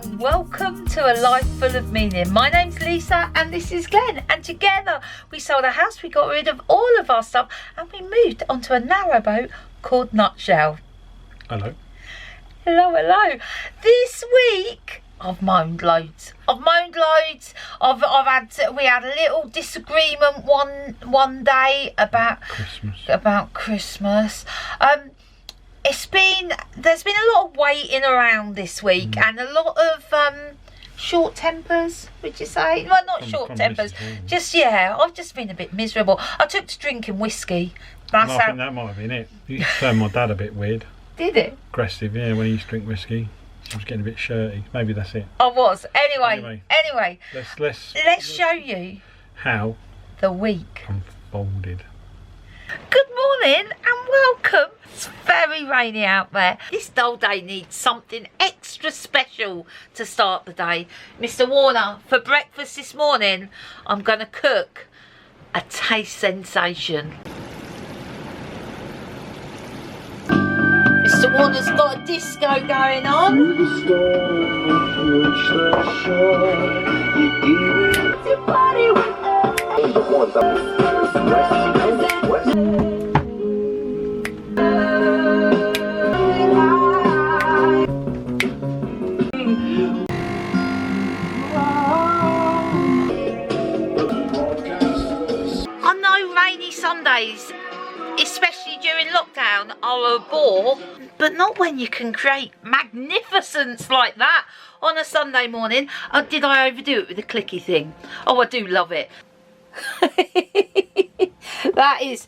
and welcome to A Life Full of Meaning. My name's Lisa and this is Glenn, and together we sold a house, we got rid of all of our stuff and we moved onto a narrowboat called Nutshell. Hello. Hello, hello. This week I've moaned loads. We had a little disagreement one day about Christmas. There's been a lot of waiting around this week and a lot of short tempers, would you say? Well, not short tempers. I've just been a bit miserable. I took to drinking whiskey. I think that might have been it. You turned my dad a bit weird. Did it? Aggressive, yeah, when he used to drink whiskey. He was getting a bit shirty. Maybe that's it. I was. Anyway. Let's show you how the week unfolded. Good morning and welcome. It's very rainy out there. This dull day needs something extra special to start the day. Mr. Warner, for breakfast this morning, I'm going to cook a taste sensation. Mr. Warner's got a disco going on. I know rainy Sundays, especially during lockdown, are a bore, but not when you can create magnificence like that on a Sunday morning. Did I overdo it with the clicky thing? Oh, I do love it. that is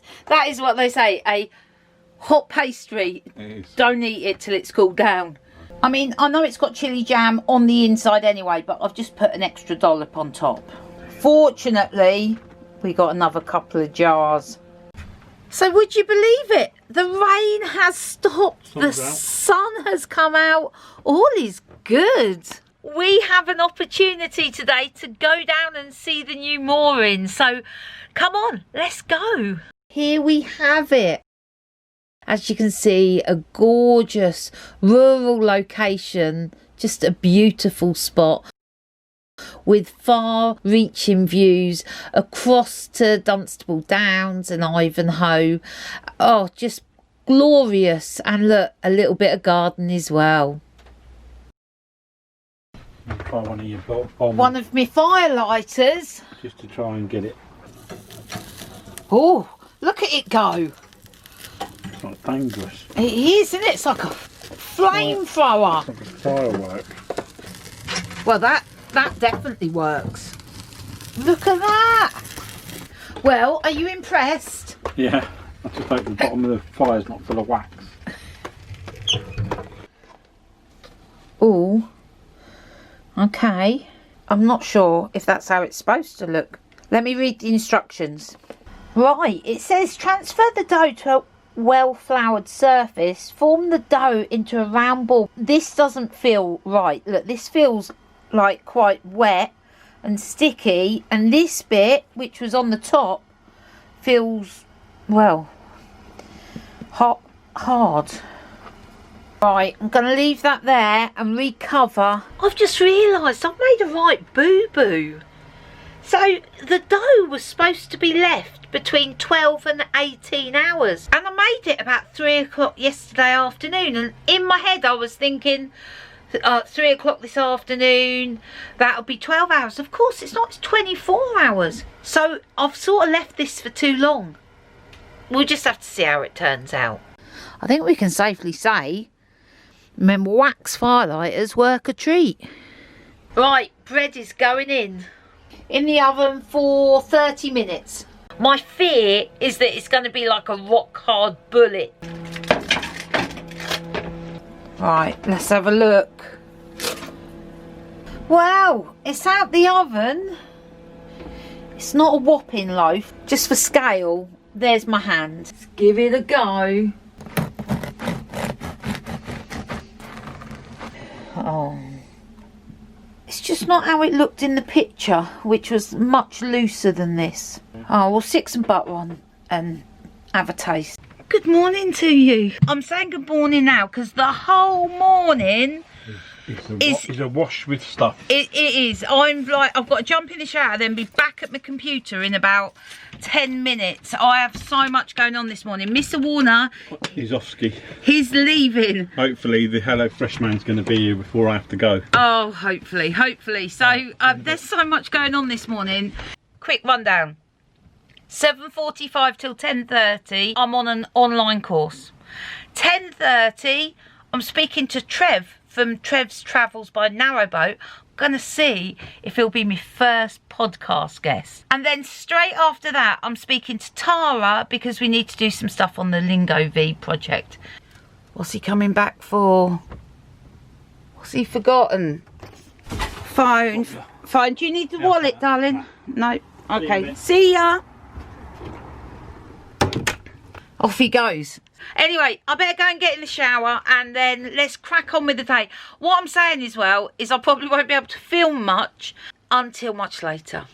what they say, a hot pastry. Don't eat it till it's cooled down. I mean, I know it's got chili jam on the inside anyway, but I've just put an extra dollop on top. Fortunately, we got another couple of jars. So would you believe it? The rain has stopped. The sun has come out. All is good. We have an opportunity today to go down and see the new mooring. So come on, let's go. Here we have it. As you can see, a gorgeous rural location. Just a beautiful spot with far-reaching views across to Dunstable Downs and Ivinghoe. Oh, just glorious. And look, a little bit of garden as well. Try one of your bombs. One of my firelighters. Just to try and get it. Oh, look at it go. It's not dangerous. It is, isn't it? It's like a flamethrower. It's like a firework. Well, that definitely works. Look at that. Well, are you impressed? Yeah, I just hope the bottom of the fire's not full of wax. Oh, okay. I'm not sure if that's how it's supposed to look. Let me read the instructions. Right, it says transfer the dough to a well-floured surface. Form the dough into a round ball. This doesn't feel right. Look, this feels like quite wet and sticky, and this bit, which was on the top, feels, well, hard. Right, I'm going to leave that there and recover. I've just realised I've made a right boo-boo. So the dough was supposed to be left between 12 and 18 hours. And I made it about 3 o'clock yesterday afternoon. And in my head I was thinking, 3 o'clock this afternoon, that'll be 12 hours. Of course it's not, it's 24 hours. So I've sort of left this for too long. We'll just have to see how it turns out. I think we can safely say, remember, wax firelighters work a treat. Right, bread is going in the oven for 30 minutes. My fear is that it's going to be like a rock hard bullet. Right, let's have a look. Wow, it's out the oven. It's not a whopping loaf. Just for scale, there's my hand. Let's give it a go. Oh, it's just not how it looked in the picture, which was much looser than this. Oh, we'll stick some butter on and have a taste. Good morning to you. I'm saying good morning now because the whole morning It's a wash with stuff. It is. I'm like, I've got to jump in the shower, then be back at my computer in about 10 minutes. I have so much going on this morning. Mr. Warner, He's off ski. he's leaving. Hopefully the Hello Fresh man's going to be here before I have to go. Oh, hopefully. So there's so much going on this morning. Quick rundown. 7:45 till 10:30, I'm on an online course. 10:30, I'm speaking to Trev from Trev's Travels by Narrowboat. I'm going to see if he'll be my first podcast guest. And then straight after that, I'm speaking to Tara because we need to do some stuff on the Lingovie project. What's he coming back for? What's he forgotten? Phone. Do you need the wallet, darling? No. Okay. See ya. Off he goes. Anyway, I better go and get in the shower and then let's crack on with the day. What I'm saying as well is I probably won't be able to film much until much later.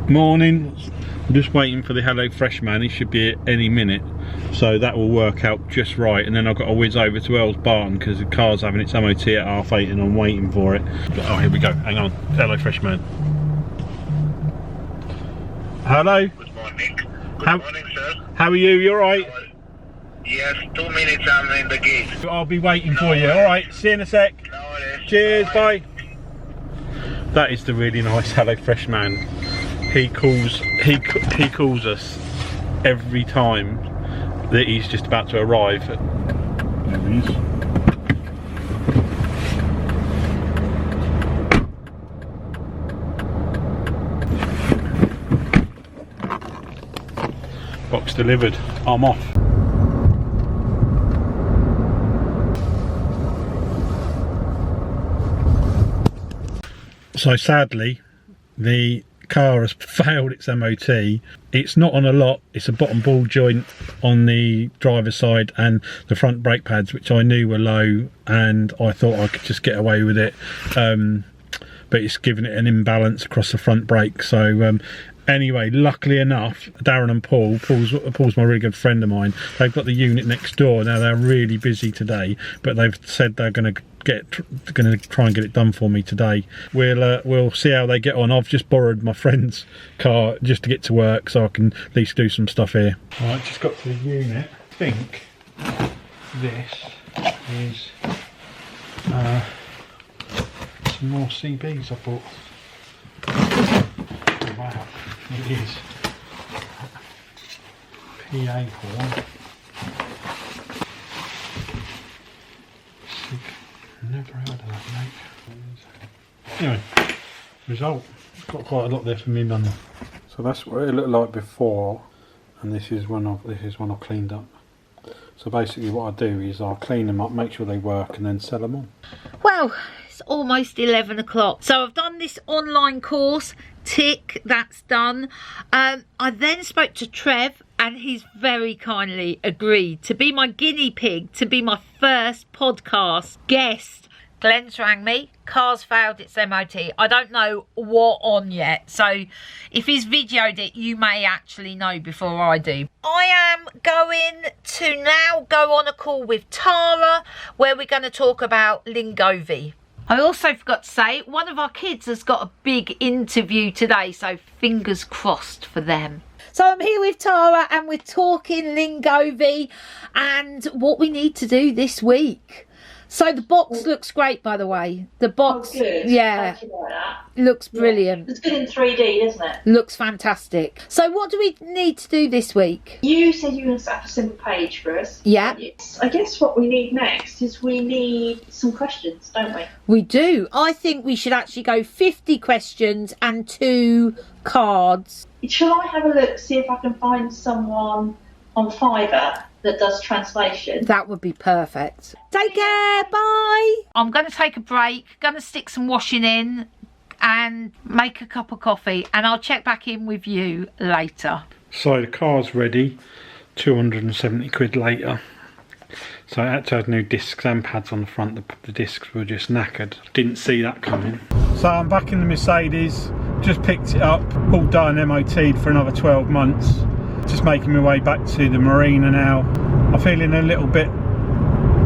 Morning. I'm just waiting for the Hello Fresh man. He should be here any minute, so that will work out just right. And then I've got to whiz over to Earl's Barn because the car's having its MOT at 8:30 and I'm waiting for it. Oh, here we go. Hang on. Hello Fresh man. Hello. Good morning. Good morning, sir. How are you? You alright? Yes, 2 minutes, I'm in the gate. I'll be waiting for you. Alright, see you in a sec. No worries. Cheers, bye. That is the really nice Hello Fresh man. He calls us every time that he's just about to arrive. There he is. Box delivered. I'm off. So sadly, the car has failed its MOT. It's not on a lot. It's a bottom ball joint on the driver's side and the front brake pads, which I knew were low, and I thought I could just get away with it. But it's given it an imbalance across the front brake. So anyway, luckily enough, Darren and Paul's my really good friend of mine. They've got the unit next door. Now they're really busy today, but they've said they're going to try and get it done for me today. We'll see how they get on. I've just borrowed my friend's car just to get to work, so I can at least do some stuff here. Right, just got to the unit. I think this is some more CBs I bought. Oh, wow, it is PA horn. Never heard of that, mate. Anyway, result. It's got quite a lot there for me money. So that's what it looked like before, and this is one I've cleaned up. So basically, what I do is I'll clean them up, make sure they work, and then sell them on. Well, it's almost 11 o'clock. So I've done this online course. Tick, that's done. I then spoke to Trev, and he's very kindly agreed to be my guinea pig, to be my first podcast guest. Glenn's rang me, car's failed its MOT. I don't know what on yet, so if he's videoed it, you may actually know before I do. I am going to now go on a call with Tara, where we're going to talk about Lingovie. I also forgot to say, one of our kids has got a big interview today, so fingers crossed for them. So I'm here with Tara and we're talking Lingovie and what we need to do this week. So the box looks great, by the way. The box, yeah, thank you for that. Looks brilliant. It's good in 3D, isn't it? Looks fantastic. So what do we need to do this week? You said you were going to set up a simple page for us. Yeah. I guess what we need next is we need some questions, don't we? We do. I think we should actually go 50 questions and 2 cards. Shall I have a look, see if I can find someone on Fiverr that does translation? That would be perfect. Take care, bye. I'm going to take a break, going to stick some washing in and make a cup of coffee, and I'll check back in with you later. So the car's ready, 270 quid later. So I had to have new discs and pads on the front. The discs were just knackered. Didn't see that coming. So I'm back in the Mercedes, just picked it up, all done, MOT'd for another 12 months. Just making my way back to the marina now. I'm feeling a little bit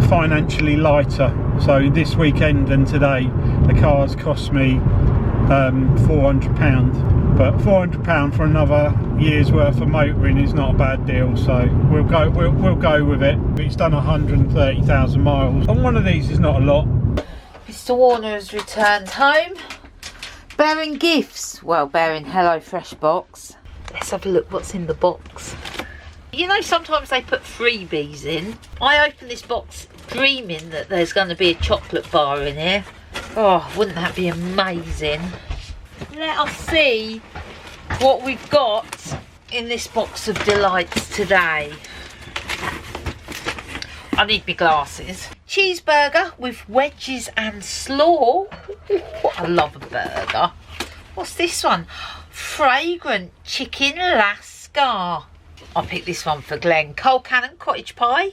financially lighter, So this weekend and today the car's cost me £400, but £400 for another year's worth of motoring is not a bad deal, so we'll go with it. It's done 130,000 miles, and one of these is not a lot. Mr. Warner has returned home bearing gifts, well, bearing HelloFresh box. Let's have a look what's in the box. You know, sometimes they put freebies in. I opened this box dreaming that there's going to be a chocolate bar in here. Oh, wouldn't that be amazing? Let us see what we've got in this box of delights today. I need my glasses. Cheeseburger with wedges and slaw. Ooh, I love a burger. What's this one? Fragrant chicken lascar. I'll pick this one for Glenn. Cold cannon cottage pie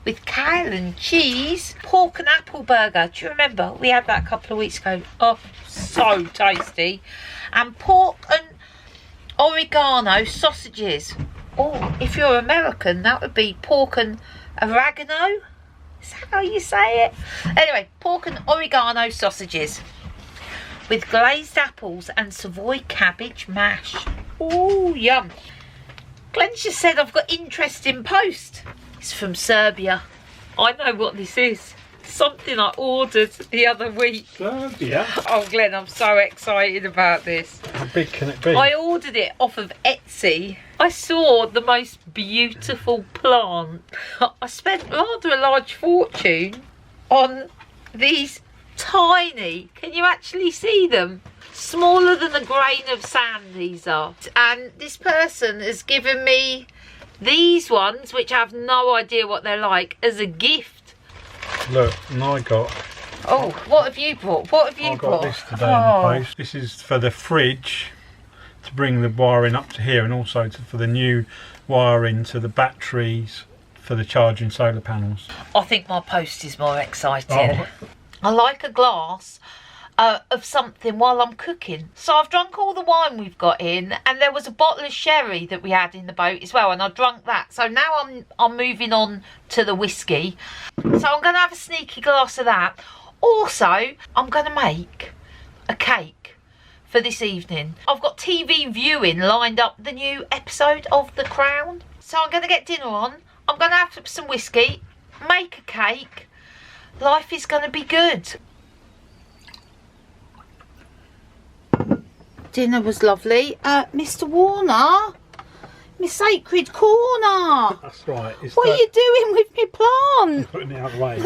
with kale and cheese. Pork and apple burger. Do you remember? We had that a couple of weeks ago. Oh, so tasty. And pork and oregano sausages. Oh, if you're American, that would be pork and oregano. Is that how you say it? Anyway, pork and oregano sausages with glazed apples and Savoy cabbage mash. Oh, yum. Glenn just said I've got interest in post. It's from Serbia. I know what this is. Something I ordered the other week. Serbia? Oh, Glenn, I'm so excited about this. How big can it be? I ordered it off of Etsy. I saw the most beautiful plant. I spent rather a large fortune on these tiny, can you actually see them? Smaller than a grain of sand these are. And this person has given me these ones, which I have no idea what they're like, as a gift. Look, and I got... Oh, what have you bought? What have you bought? I got this today in the post. This is for the fridge, to bring the wiring up to here, and also for the new wiring to the batteries for the charging solar panels. I think my post is more exciting. Oh. I like a glass of something while I'm cooking. So I've drunk all the wine we've got in, and there was a bottle of sherry that we had in the boat as well, and I drunk that. So now I'm moving on to the whiskey. So I'm going to have a sneaky glass of that. Also, I'm going to make a cake for this evening. I've got TV viewing lined up, the new episode of The Crown. So I'm going to get dinner on. I'm going to have some whiskey, make a cake. Life is going to be good. Dinner was lovely. Mr. Warner, my sacred corner. That's right. What are you doing with my plant? Putting it out of the way.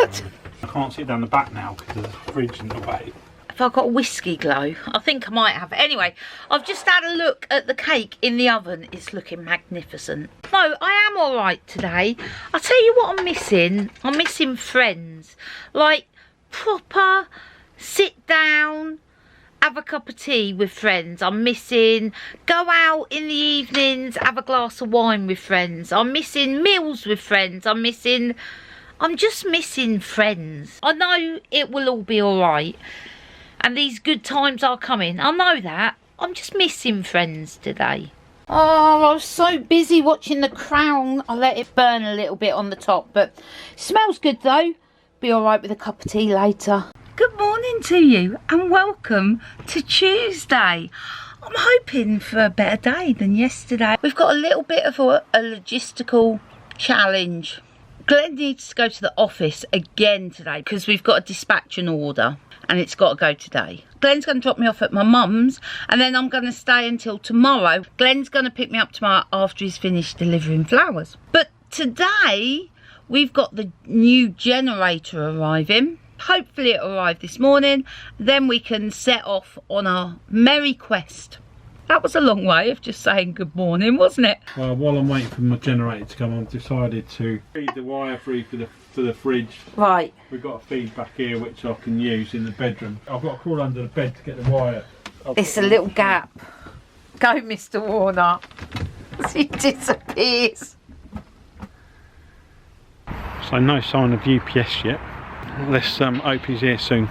I can't sit down the back now because there's a fridge in the way. Have I got a whiskey glow? I think I might have. Anyway, I've just had a look at the cake in the oven. It's looking magnificent. No, I am all right today. I'll tell you what I'm missing. I'm missing friends. Like, proper sit down, have a cup of tea with friends. I'm missing go out in the evenings, have a glass of wine with friends. I'm missing meals with friends. I'm just missing friends. I know it will all be all right, and these good times are coming. I know that. I'm just missing friends today. Oh, I was so busy watching The Crown. I let it burn a little bit on the top, but it smells good though. Be all right with a cup of tea later. Good morning to you and welcome to Tuesday. I'm hoping for a better day than yesterday. We've got a little bit of a logistical challenge. Glenn needs to go to the office again today because we've got to dispatch an order and it's got to go today. Glenn's going to drop me off at my mum's and then I'm going to stay until tomorrow. Glenn's going to pick me up tomorrow after he's finished delivering flowers. But today we've got the new generator arriving. Hopefully it'll arrive this morning. Then we can set off on our merry quest. That was a long way of just saying good morning, wasn't it? Well, while I'm waiting for my generator to come, I've decided to feed the wire through for the fridge. Right. We've got a feed back here which I can use in the bedroom. I've got to crawl under the bed to get the wire. It's a little gap. Go, Mr. Warner. He disappears. So no sign of UPS yet. Let's hope he's here soon.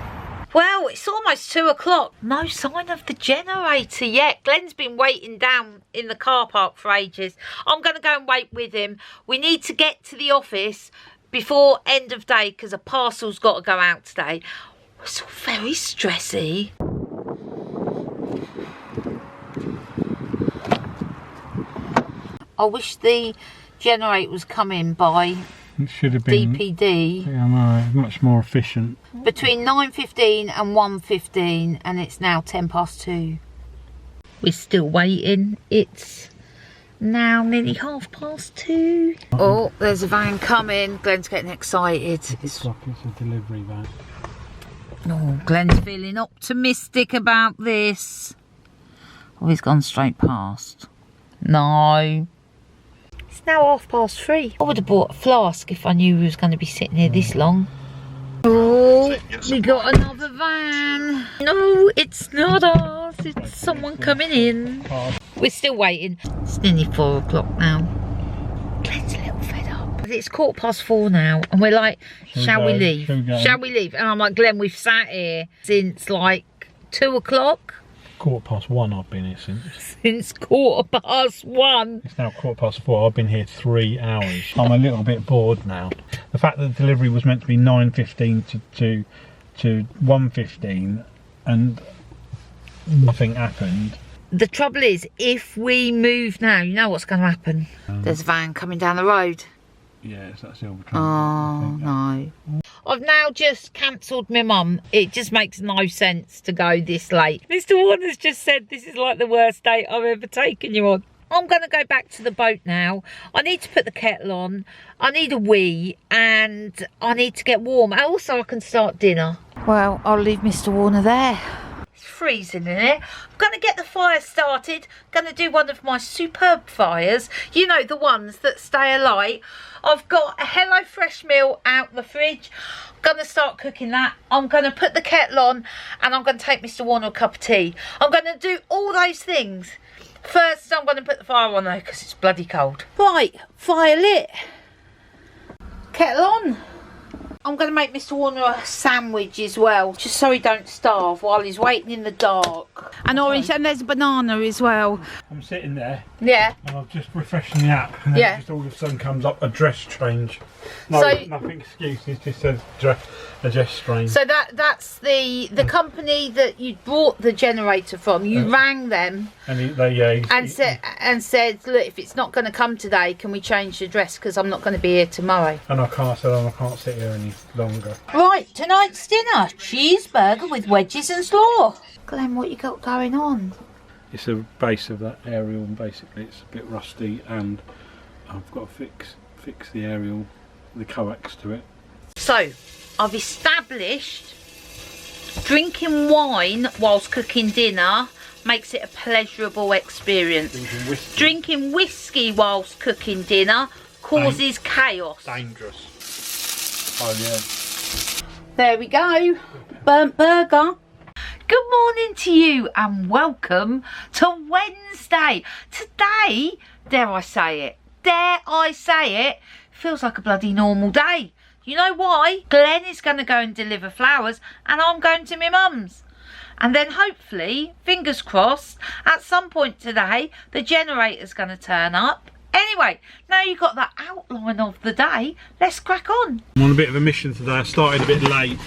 Well, it's almost 2 o'clock. No sign of the generator yet. Glenn's been waiting down in the car park for ages. I'm going to go and wait with him. We need to get to the office before end of day because a parcel's got to go out today. It's all very stressy. I wish the generator was coming by It should have been DPD. Yeah, I know, much more efficient. Between 9:15 and 1:15, and it's now 2:10. We're still waiting. It's now nearly 2:30. Oh, there's a van coming. Glenn's getting excited. It's like it's a delivery van. Oh, Glenn's feeling optimistic about this. Oh, he's gone straight past. No. It's now 3:30. I would have bought a flask if I knew we was going to be sitting here this long. Oh, we got another van. No, it's not us. It's someone coming in. We're still waiting. It's nearly 4 o'clock now. Glenn's a little fed up. It's 4:15 now, and we're like, shall we leave? Shall we leave? And I'm like, Glenn, we've sat here since like 2 o'clock. 1:15 I've been here since. Since 1:15. It's now 4:15. I've been here 3 hours. I'm a little bit bored now. The fact that the delivery was meant to be 9:15 to 1:15 and nothing happened. The trouble is, if we move now, you know what's going to happen. There's a van coming down the road. Yes, that's the other Oh, no. I've now just cancelled my mum. It just makes no sense to go this late. Mr. Warner's just said this is like the worst date I've ever taken you on. I'm going to go back to the boat now. I need to put the kettle on. I need a wee and I need to get warm. Also, I can start dinner. Well, I'll leave Mr. Warner there. It's freezing in here. I'm going to get the fire started. Going to do one of my superb fires. You know, the ones that stay alight. I've got a Hello Fresh meal out the fridge. I'm going to start cooking that. I'm going to put the kettle on and I'm going to take Mr. Warner a cup of tea. I'm going to do all those things. First, I'm going to put the fire on though because it's bloody cold. Right, fire lit. Kettle on. I'm going to make Mr. Warner a sandwich as well, just so he don't starve while he's waiting in the dark. And orange, and there's a banana as well. I'm sitting there. Yeah. And I'm just refreshing the app, and then just all of a sudden comes up a dress change. No, nothing excuses, just a dress change. So that's the company that you bought the generator from. You rang them and said, look, if it's not going to come today, can we change the dress because I'm not going to be here tomorrow. And I can't sit here any longer. Right, tonight's dinner: cheeseburger with wedges and slaw. Glenn, what you got going on? It's the base of that aerial, and basically it's a bit rusty, and I've got to fix the aerial, the coax to it. So I've established drinking wine whilst cooking dinner makes it a pleasurable experience. Drinking whiskey whilst cooking dinner causes chaos. Dangerous. Oh yeah. There we go. Burnt burger. Good morning to you and welcome to Wednesday. Today, dare I say it, feels like a bloody normal day. You know why? Glenn is going to go and deliver flowers and I'm going to my mum's. And then hopefully, fingers crossed, at some point today, the generator's going to turn up. Anyway, now you've got that outline of the day, let's crack on. I'm on a bit of a mission today. I started a bit late,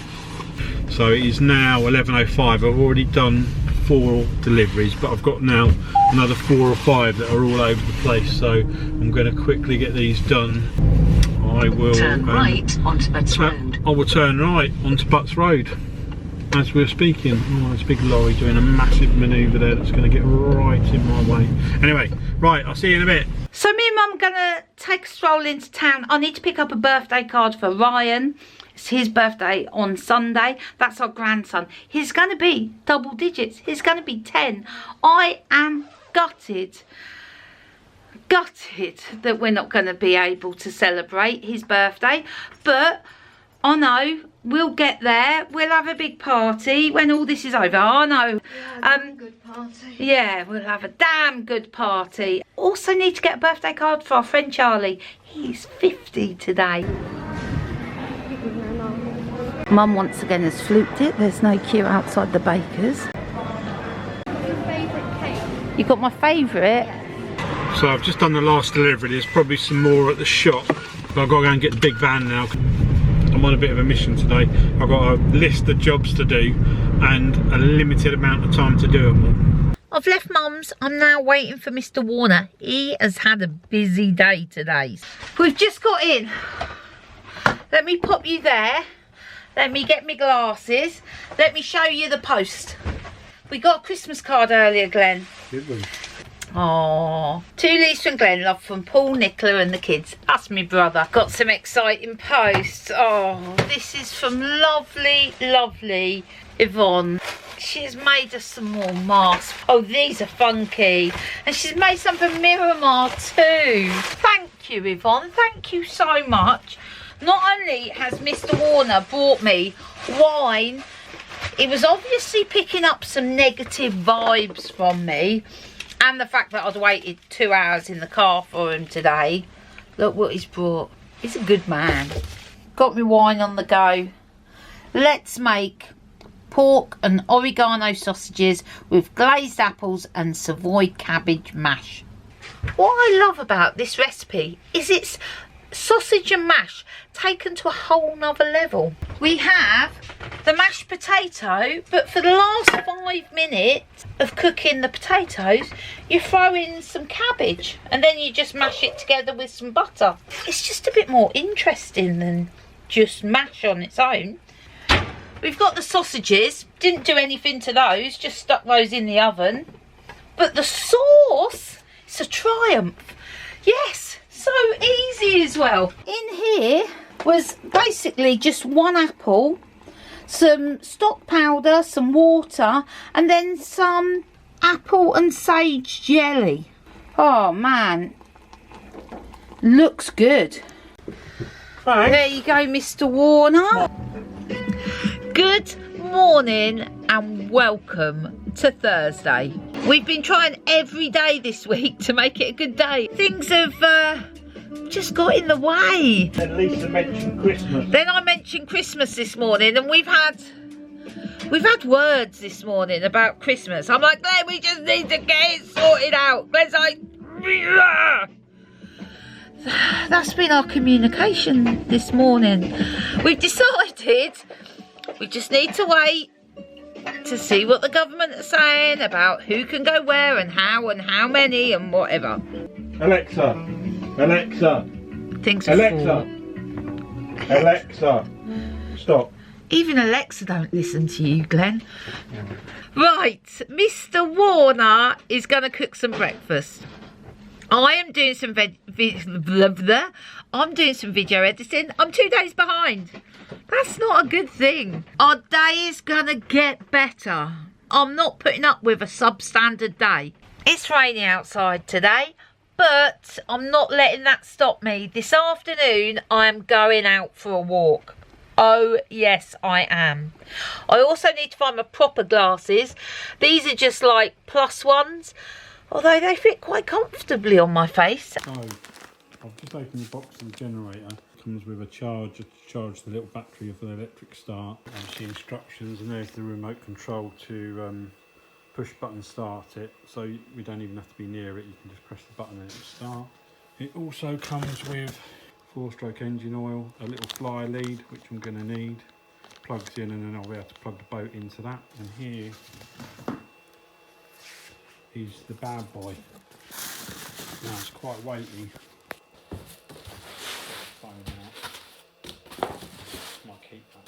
so it is now 11:05. I've already done 4 deliveries, but I've got now another 4 or 5 that are all over the place, so I'm going to quickly get these done. I will turn right onto Butts Road. I will turn right onto Butts Road as we're speaking. Oh, there's a big lorry doing a massive manoeuvre there that's going to get right in my way. Anyway, right, I'll see you in a bit. So me and mum are going to take a stroll into town. I need to pick up a birthday card for Ryan. It's his birthday on Sunday. That's our grandson. He's going to be double digits. He's going to be 10. I am gutted that we're not going to be able to celebrate his birthday. But I know we'll get there. We'll have a big party when all this is over. I know. Good party. Yeah, we'll have a damn good party. Also need to get a birthday card for our friend Charlie. He's 50 today. Mum once again has fluked it. There's no queue outside the baker's. Your favourite cake? You got my favourite? So I've just done the last delivery. There's probably some more at the shop. But I've got to go and get the big van now. I'm on a bit of a mission today. I've got a list of jobs to do and a limited amount of time to do them all. I've left Mum's. I'm now waiting for Mr. Warner. He has had a busy day today. We've just got in. Let me pop you there. Let me get my glasses. Let me show you the post. We got a Christmas card earlier, Glenn. Did we? Oh, 2 leaves from Glenn, love from Paul, Nicola and the kids. That's my brother. Got some exciting posts. Oh, this is from lovely, lovely Yvonne. She has made us some more masks. Oh, these are funky. And she's made some for Miramar too. Thank you, Yvonne. Thank you so much. Not only has Mr. Warner brought me wine, he was obviously picking up some negative vibes from me. And the fact that I'd waited 2 hours in the car for him today. Look what he's brought. He's a good man. Got me wine on the go. Let's make pork and oregano sausages with glazed apples and Savoy cabbage mash. What I love about this recipe is it's sausage and mash taken to a whole nother level. We have the mashed potato, but for the last 5 minutes of cooking the potatoes, you throw in some cabbage and then you just mash it together with some butter. It's just a bit more interesting than just mash on its own. We've got the sausages, didn't do anything to those, just stuck those in the oven. But the sauce, it's a triumph. Yes, so easy as well. In here was basically just 1 apple, some stock powder, some water, and then some apple and sage jelly. Oh man, looks good. Thanks. There you go, Mr. Warner. Good morning and welcome to Thursday. We've been trying every day this week to make it a good day. Things have just got in the way. At least I mentioned Christmas. Then I mentioned Christmas this morning, and we've had words this morning about Christmas. I'm like, Glenn, we just need to get it sorted out. Glenn's like, that's been our communication this morning. We've decided we just need to wait to see what the government are saying about who can go where and how many and whatever. Alexa, Things are full. Alexa, stop. Even Alexa don't listen to you, Glenn. Right, Mr. Warner is going to cook some breakfast. I am doing some I'm doing some video editing. I'm 2 days behind. That's not a good thing. Our day is going to get better. I'm not putting up with a substandard day. It's raining outside today, but I'm not letting that stop me. This afternoon, I'm going out for a walk. Oh, yes, I am. I also need to find my proper glasses. These are just like +1s, although they fit quite comfortably on my face. So, I've just opened the box of the generator. It comes with a charger to charge the little battery for the electric start. Obviously instructions, and there's the remote control to push button start it. So we don't even have to be near it. You can just press the button and it'll start. It also comes with 4-stroke engine oil, a little fly lead, which I'm going to need. Plugs in, and then I'll be able to plug the boat into that. And here is the bad boy. Now it's quite weighty. Find out. Might keep that.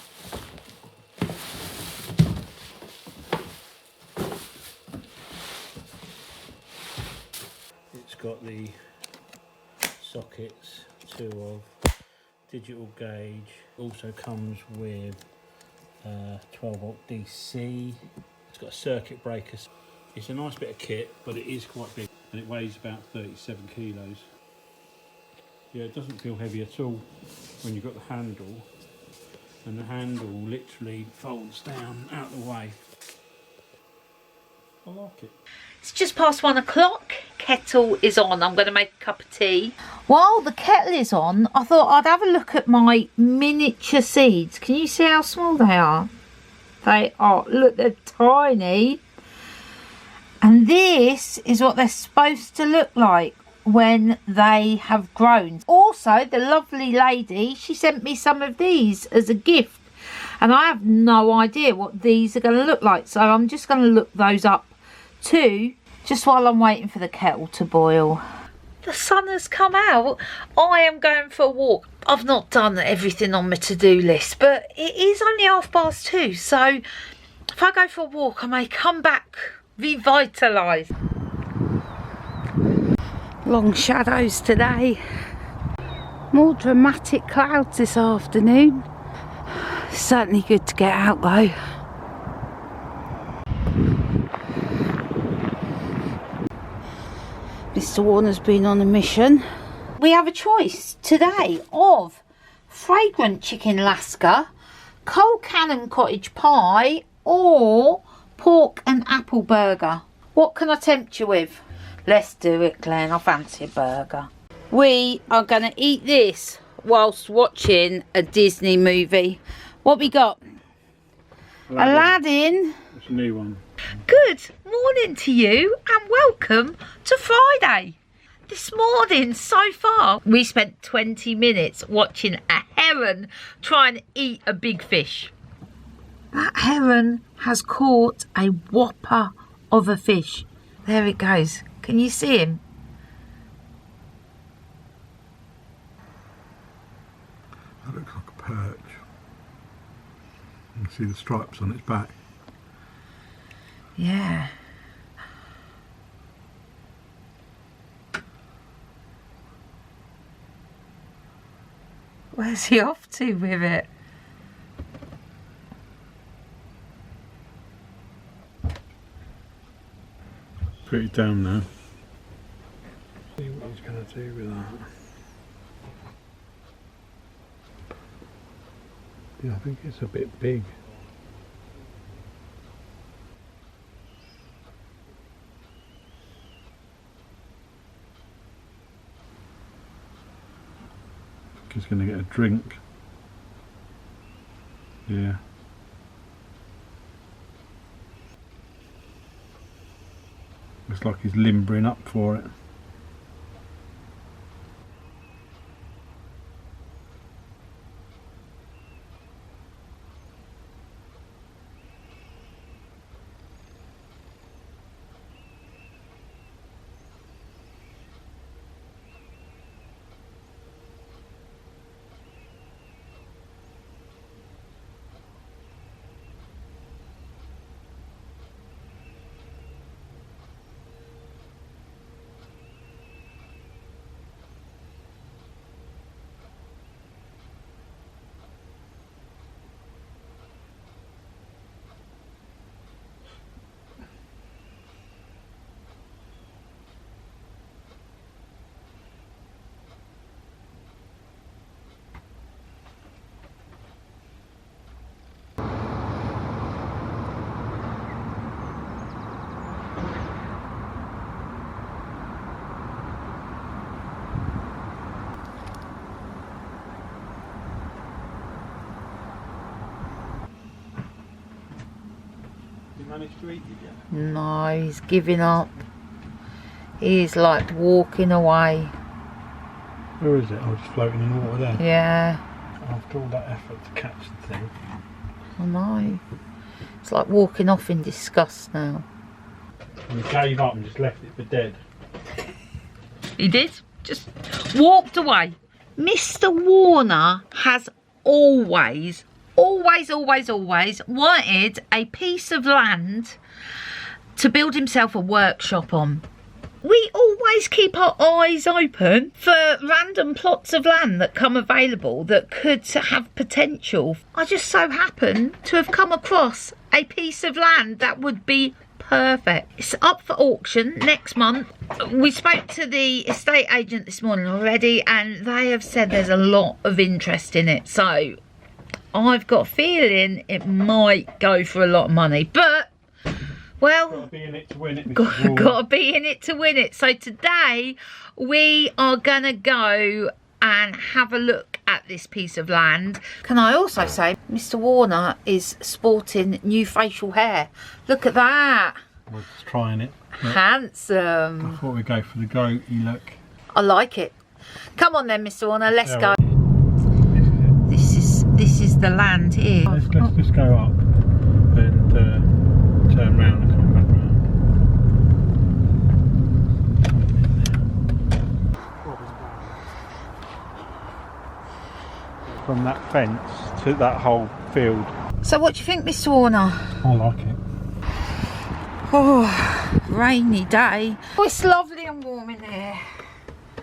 It's got the sockets, 2 of digital gauge. Also comes with 12-volt DC. It's got a circuit breaker. It's a nice bit of kit, but it is quite big, and it weighs about 37 kilos. Yeah, it doesn't feel heavy at all when you've got the handle, and the handle literally folds down out the way. I like it. It's just past 1 o'clock. Kettle is on. I'm going to make a cup of tea. While the kettle is on, I thought I'd have a look at my miniature seeds. Can you see how small they are? They are, look, they're tiny. And this is what they're supposed to look like. when they have grown. Also, the lovely lady, she sent me some of these as a gift, and I have no idea what these are going to look like, so I'm just going to look those up too, just while I'm waiting for the kettle to boil. The sun has come out. I am going for a walk. I've not done everything on my to-do list, but it is only 2:30, so if I go for a walk, I may come back revitalised. Long shadows today. More dramatic clouds this afternoon. Certainly good to get out though. Mr. Warner's been on a mission. We have a choice today of fragrant chicken lasca, cold cannon cottage pie, or pork and apple burger. What can I tempt you with? Let's do it, Glenn. I fancy a burger. We are going to eat this whilst watching a Disney movie. What we got? Aladdin. It's a new one. Good morning to you and welcome to Friday. This morning so far we spent 20 minutes watching a heron try and eat a big fish. That heron has caught a whopper of a fish. There it goes. Can you see him? That looks like a perch. You can see the stripes on its back. Yeah. Where's he off to with it? Put it down now. See what he's going to do with that. Yeah, I think it's a bit big. He's going to get a drink. Yeah. Looks like he's limbering up for it. Managed to eat it yet? No, he's giving up. He's like walking away. Where is it? Oh, it's floating in the water there. Yeah. After all that effort to catch the thing. I know. It's like walking off in disgust now. And he gave up and just left it for dead. He did. Just walked away. Mr. Warner has always wanted a piece of land to build himself a workshop on. We always keep our eyes open for random plots of land that come available that could have potential. I just so happen to have come across a piece of land that would be perfect. It's up for auction next month. We spoke to the estate agent this morning already and they have said there's a lot of interest in it, so I've got a feeling it might go for a lot of money, but well, gotta be in it to win it. Gotta be in it to win it. So today we are gonna go and have a look at this piece of land. Can I also say Mr. Warner is sporting new facial hair. Look at that. We're just trying it. Look. Handsome. Before we go for the goatee look. I like it. Come on then, Mr. Warner, let's Yeah, go. This is the land here. Let's just go up and turn round and come back round. From that fence to that whole field. So what do you think, Mr. Warner? I like it. Oh, rainy day. Oh, it's lovely and warm in here.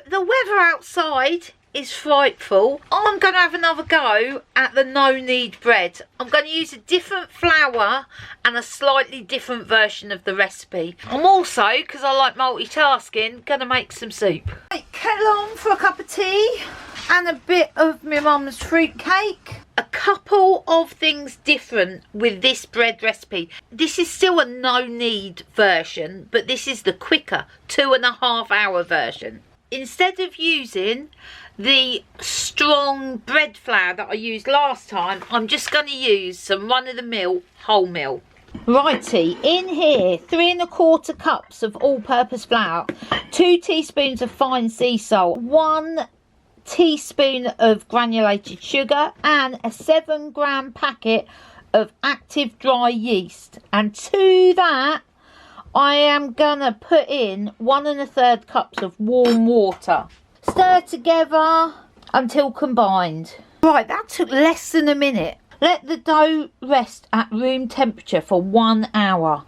The weather outside is frightful. I'm going to have another go at the no-knead bread. I'm going to use a different flour and a slightly different version of the recipe. I'm also, because I like multitasking, going to make some soup. Right, kettle on for a cup of tea and a bit of my mum's fruit cake. A couple of things different with this bread recipe. This is still a no-knead version, but this is the quicker 2.5 hour version. Instead of using the strong bread flour that I used last time, I'm just going to use some run-of-the-mill wholemeal. Righty, in here 3 1/4 cups of all-purpose flour, 2 teaspoons of fine sea salt, 1 teaspoon of granulated sugar, and a 7-gram packet of active dry yeast. And to that I am gonna put in 1 1/3 cups of warm water. Stir together until combined. Right, that took less than a minute. Let the dough rest at room temperature for 1 hour.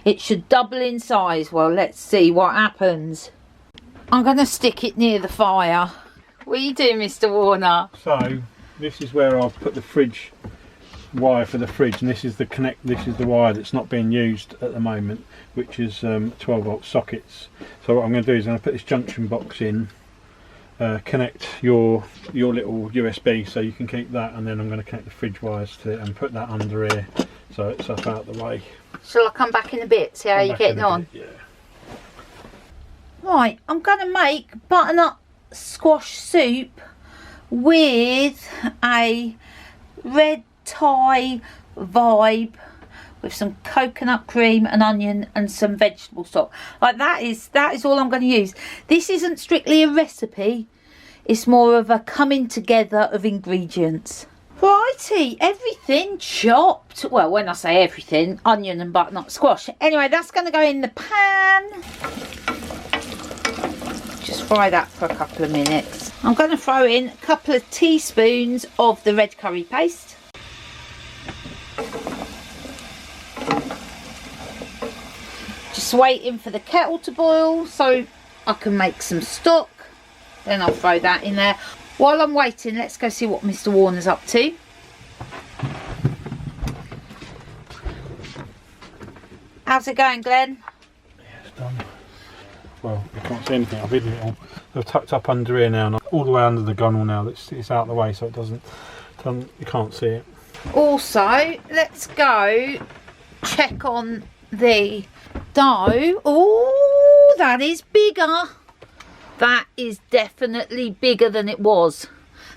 It should double in size. Well, let's see what happens. I'm gonna stick it near the fire. What are you doing, Mr. Warner? So this is where I've put the fridge wire for the fridge, and this is the wire that's not being used at the moment, which is 12-volt sockets. So what I'm going to do is I'm going to put this junction box in, connect your little USB so you can keep that, and then I'm going to connect the fridge wires to it and put that under here so it's up out the way. Shall I come back in a bit, see how you're getting on? Yeah. Right, I'm going to make butternut squash soup with a red Thai vibe with some coconut cream and onion and some vegetable stock. Like that is all I'm going to use. This isn't strictly a recipe, it's more of a coming together of ingredients. Righty, everything chopped. Well, when I say everything, onion and butternut squash. Anyway, that's going to go in the pan. Just fry that for a couple of minutes. I'm going to throw in a couple of teaspoons of the red curry paste. Just waiting for the kettle to boil so I can make some stock. Then I'll throw that in there. While I'm waiting, let's go see what Mr. Warner's up to. How's it going, Glenn? Yeah, it's done. Well, you can't see anything. I've hidden it all. They're tucked up under here now, all the way under the gunnel now. It's out of the way so it doesn't you can't see it. Also, let's go check on the dough. Oh, that is bigger. That is definitely bigger than it was.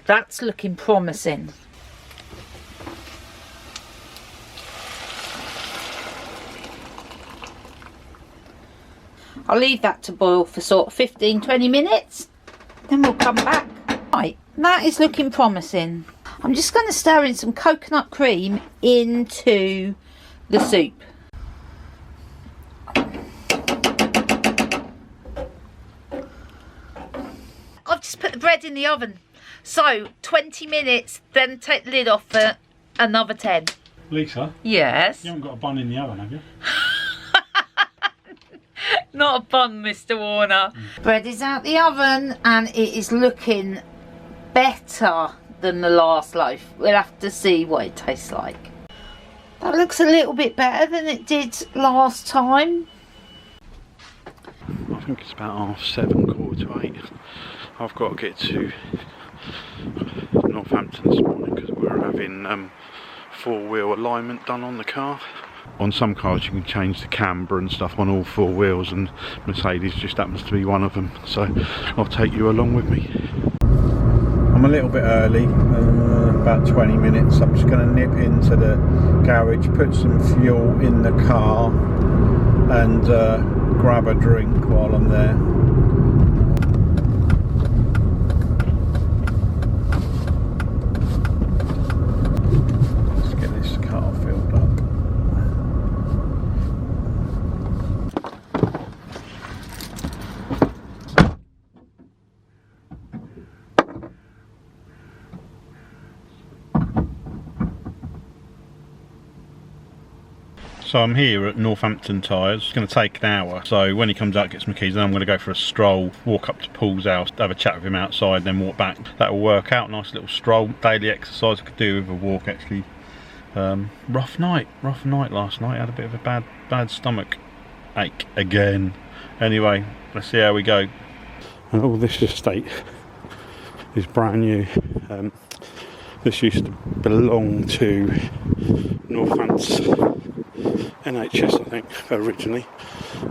That's looking promising. I'll leave that to boil for sort of 15-20 minutes. Then we'll come back. Right, that is looking promising. I'm just going to stir in some coconut cream into the soup. I've just put the bread in the oven. So 20 minutes, then take the lid off for another 10. Lisa? Yes? You haven't got a bun in the oven, have you? Not a bun, Mr. Warner. Bread is out the oven and it is looking better than the last loaf. We'll have to see what it tastes like. That looks a little bit better than it did last time. I think it's about 7:30, 7:45. I've got to get to Northampton this morning because we're having four-wheel alignment done on the car. On some cars you can change the camber and stuff on all four wheels, and Mercedes just happens to be one of them, so I'll take you along with me. I'm a little bit early, about 20 minutes. I'm just going to nip into the garage, put some fuel in the car and grab a drink while I'm there. So I'm here at Northampton Tyres. It's going to take an hour. So when he comes out, gets my keys, then I'm going to go for a stroll, walk up to Paul's house, have a chat with him outside, then walk back. That'll work out. Nice little stroll, daily exercise I could do with a walk actually. Rough night last night. I had a bit of a bad stomach ache again. Anyway, let's see how we go. And all this estate is brand new. This used to belong to Northants NHS, I think, originally.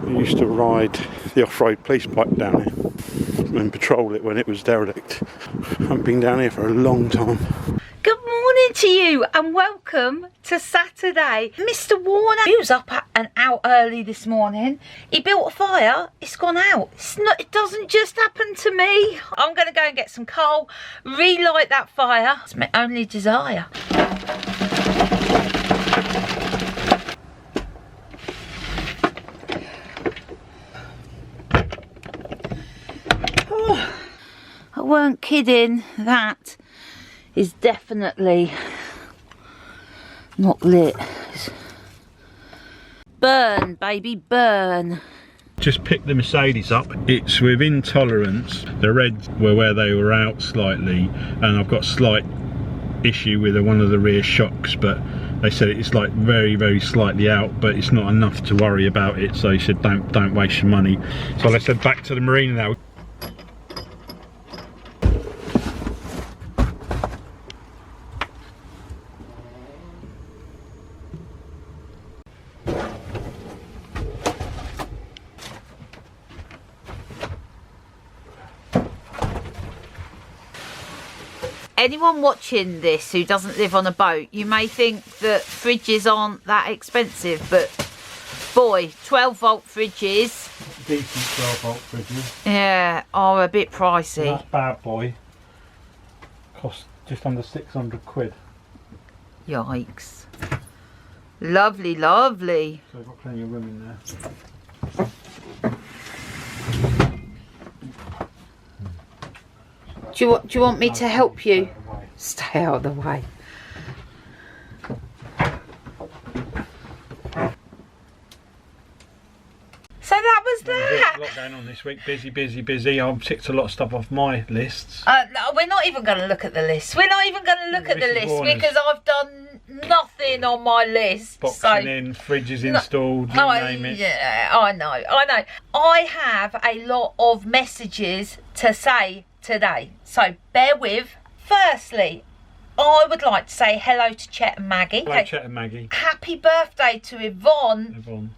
We used to ride the off-road police bike down here and patrol it when it was derelict. I haven't been down here for a long time. Good morning to you and welcome to Saturday. Mr. Warner, he was up and out early this morning. He built a fire, it's gone out. It doesn't just happen to me. I'm going to go and get some coal, relight that fire. It's my only desire. Oh, I weren't kidding, that is definitely not lit. Burn, baby, burn. Just picked the Mercedes up. It's within tolerance. The reds were where they were out slightly, and I've got a slight issue with one of the rear shocks, but they said it's like very slightly out, but it's not enough to worry about it. So he said don't waste your money. So let's head back to the marina now. Anyone watching this who doesn't live on a boat, you may think that fridges aren't that expensive, but boy, 12 volt fridges, Decent 12 volt fridges. yeah, are a bit pricey. That bad boy cost just under 600 quid. Yikes. Lovely, lovely. So I've got plenty of room in there. Do you want me to help you? Stay out of the way. So that was that. A lot going on this week. Busy. I've ticked a lot of stuff off my lists. No, we're not even going to look at the list. We're not even going to look at the list because I've done nothing on my list. Boxing in, fridges installed, you name it. Yeah, I know. I have a lot of messages to say today, so bear with. Firstly, I would like to say hello to Chet and Maggie. Hello, Chet and Maggie. Happy birthday to Yvonne.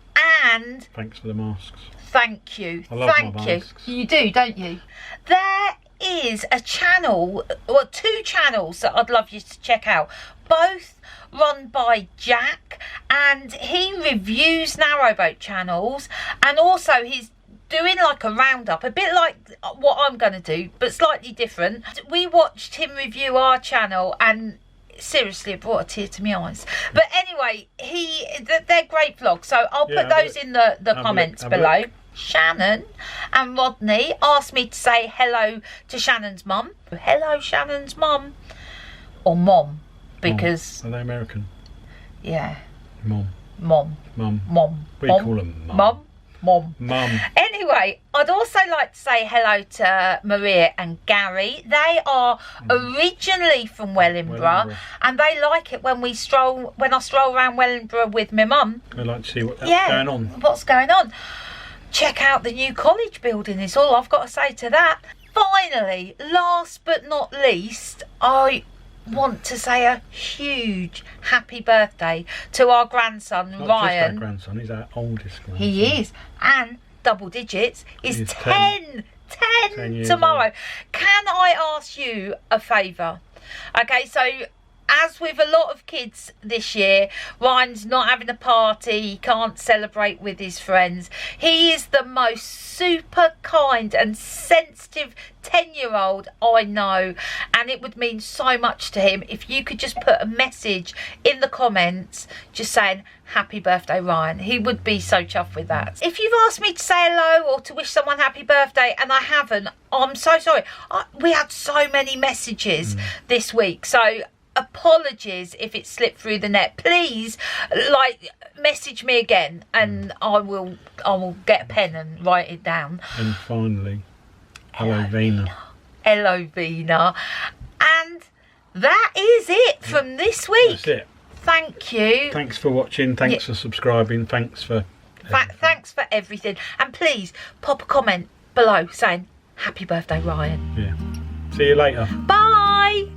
And thanks for the masks. Thank you. I love Thank my you. masks. You do, don't you? There is a channel, or two channels that I'd love you to check out. Both run by Jack, and he reviews Narrowboat channels, and also he's doing like a roundup, a bit like what I'm going to do, but slightly different. We watched him review our channel and seriously it brought a tear to my eyes. But anyway, they're great vlogs, so I'll put those in the comments below. Shannon and Rodney asked me to say hello to Shannon's mum. Hello, Shannon's mum. Or mom, because... Are they American? Yeah. Mom. We call them mum. Mum. Anyway, I'd also like to say hello to Maria and Gary. They are originally from Wellingborough, and they like it when I stroll around Wellingborough with my mum. They like to see what's going on. What's going on? Check out the new college building is all I've got to say to that. Finally, last but not least, I want to say a huge happy birthday to our grandson, Not Ryan. just our grandson, he's our oldest grandson. He is, and double digits is 10 tomorrow. Old. Can I ask you a favour? Okay, so as with a lot of kids this year, Ryan's not having a party, he can't celebrate with his friends. He is the most super kind and sensitive 10-year-old I know, and it would mean so much to him if you could just put a message in the comments just saying happy birthday Ryan. He would be so chuffed with that. If you've asked me to say hello or to wish someone happy birthday and I haven't, I'm so sorry. We had so many messages this week, so apologies if it slipped through the net. Please, like, message me again, and I will get a pen and write it down. And finally, hello Vina. Hello Vina. And that is it from this week. That's it. Thank you. Thanks for watching. Thanks for subscribing. Thanks for thanks for everything. And please pop a comment below saying happy birthday, Ryan. Yeah. See you later. Bye.